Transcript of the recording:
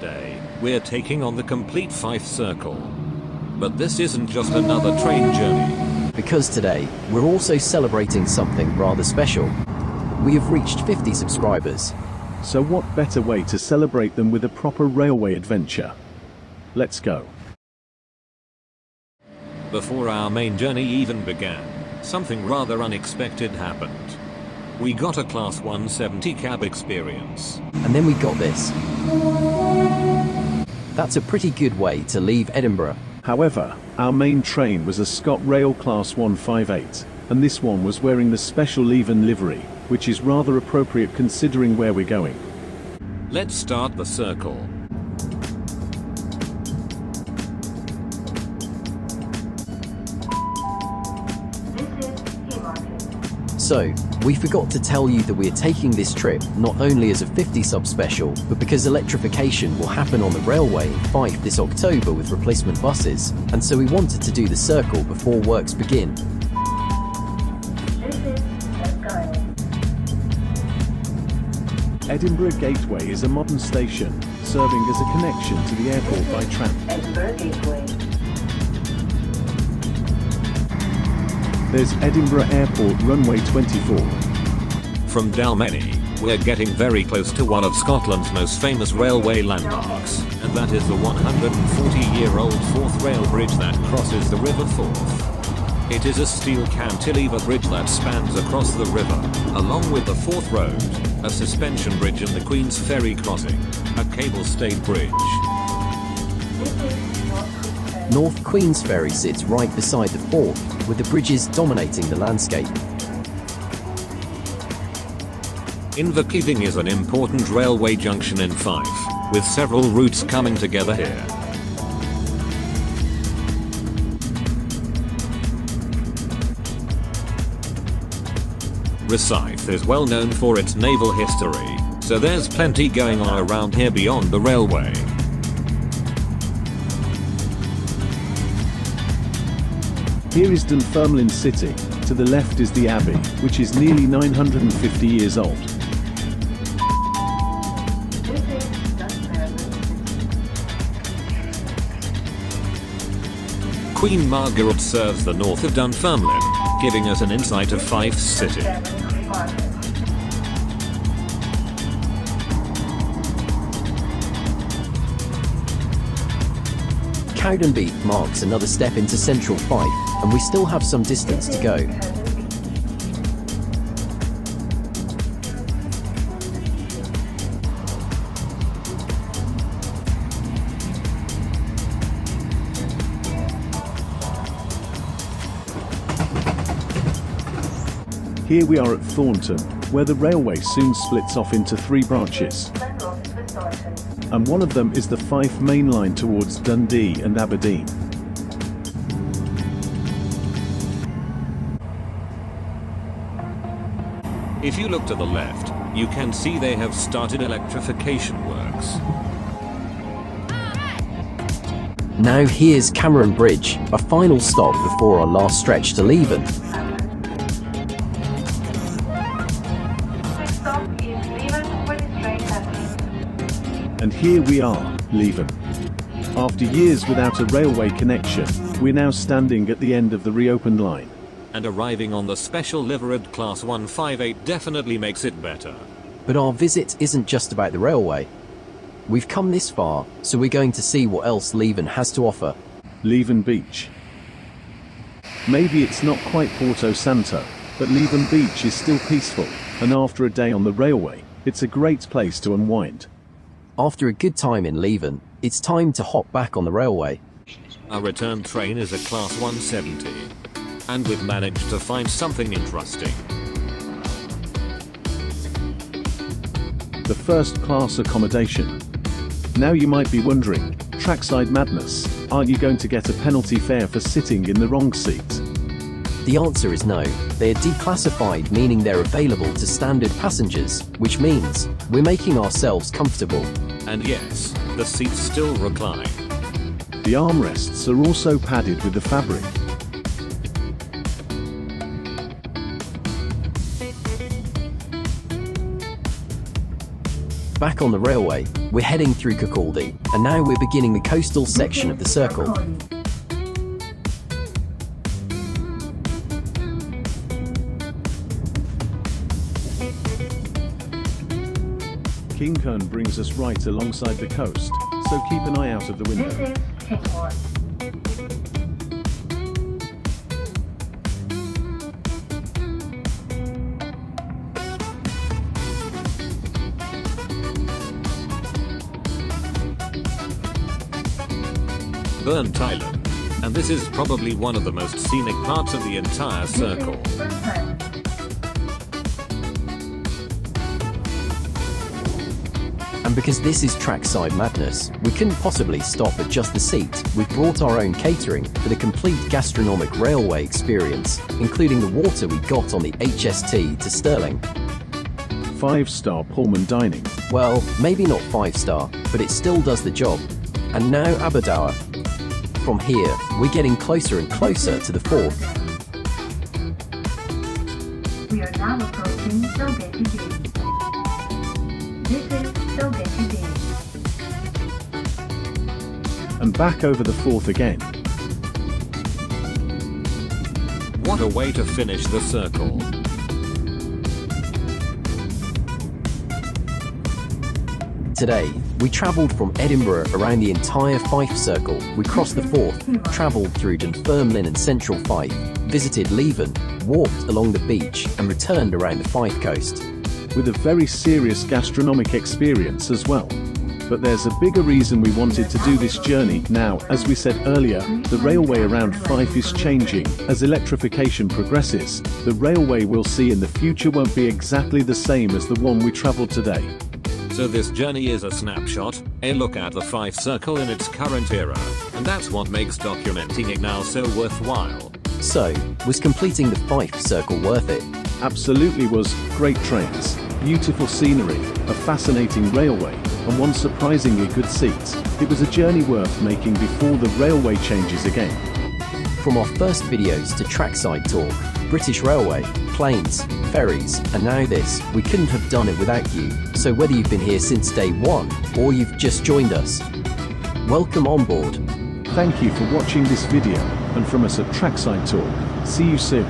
today, we're taking on the complete Fife circle. But this isn't just another train journey. Because today, we're also celebrating something rather special. We have reached 50 subscribers. So what better way to celebrate them with a proper railway adventure? Let's go. Before our main journey even began, something rather unexpected happened. We got a Class 170 cab experience. And then we got this. That's a pretty good way to leave Edinburgh. However, our main train was a ScotRail Class 158, and this one was wearing the special Leven livery, which is rather appropriate considering where we're going. Let's start the circle. So, we forgot to tell you that we're taking this trip not only as a 50 sub special, but because electrification will happen on the railway in Fife this October with replacement buses, and so we wanted to do the circle before works begin. Edinburgh Gateway is a modern station, serving as a connection to the airport by tram. Edinburgh Gateway. There's Edinburgh Airport runway 24. From Dalmeny, we're getting very close to one of Scotland's most famous railway landmarks, and that is the 140-year-old Forth rail bridge that crosses the River Forth. It is a steel cantilever bridge that spans across the river, along with the Forth Road, a suspension bridge and the Queen's Ferry crossing, a cable-stayed bridge. North Queensferry sits right beside the Forth, with the bridges dominating the landscape. Inverkeithing is an important railway junction in Fife, with several routes coming together here. Rosyth is well known for its naval history, so there's plenty going on around here beyond the railway. Here is Dunfermline City. To the left is the Abbey, which is nearly 950 years old. Queen Margaret serves the north of Dunfermline, giving us an insight of Fife City. Cowdenbeath marks another step into central Fife, and we still have some distance to go. Here we are at Thornton, where the railway soon splits off into 3 branches. And one of them is the Fife main line towards Dundee and Aberdeen. If you look to the left, you can see they have started electrification works. Now here's Cameron Bridge, a final stop before our last stretch to Leven. And here we are, Leven. After years without a railway connection, we're now standing at the end of the reopened line. And arriving on the special liveried Class 158 definitely makes it better. But our visit isn't just about the railway. We've come this far, so we're going to see what else Leven has to offer. Leven Beach. Maybe it's not quite Porto Santo, but Leven Beach is still peaceful, and after a day on the railway, it's a great place to unwind. After a good time in Leven, it's time to hop back on the railway. Our return train is a Class 170, and we've managed to find something interesting. The first class accommodation. Now you might be wondering, Trackside Madness, aren't you going to get a penalty fare for sitting in the wrong seat? The answer is no. They are declassified, meaning they're available to standard passengers, which means we're making ourselves comfortable. And yes, the seats still recline. The armrests are also padded with the fabric. Back on the railway, we're heading through Kirkcaldy, and now we're beginning the coastal section of the circle. Kincardine brings us right alongside the coast, so keep an eye out of the window. This is Tickmore. Burnt Island. And this is probably one of the most scenic parts of the entire circle. And because this is Trackside Madness, we couldn't possibly stop at just the seat. We've brought our own catering for the complete gastronomic railway experience, including the water we got on the HST to Stirling. 5-star Pullman dining. Well, maybe not 5-star, but it still does the job. And now Abbey. From here, we're getting closer and closer to the fourth. We are now approaching Sogeti Beach. This is Sogeti Beach. And back over the fourth again. What a way to finish the circle. Today, we travelled from Edinburgh around the entire Fife circle. We crossed the Forth, travelled through Dunfermline and central Fife, visited Leven, walked along the beach and returned around the Fife coast. With a very serious gastronomic experience as well. But there's a bigger reason we wanted to do this journey. Now, as we said earlier, the railway around Fife is changing. As electrification progresses, the railway we'll see in the future won't be exactly the same as the one we travelled today. So this journey is a snapshot, a look at the Fife circle in its current era, and that's what makes documenting it now so worthwhile. So, was completing the Fife circle worth it? Absolutely was. Great trains, beautiful scenery, a fascinating railway, and one surprisingly good seat. It was a journey worth making before the railway changes again. From our first videos to Trackside Talk, British Railway, planes, ferries, and now this, we couldn't have done it without you. So whether you've been here since day one, or you've just joined us, welcome on board. Thank you for watching this video, and from us at Trackside Talk, see you soon.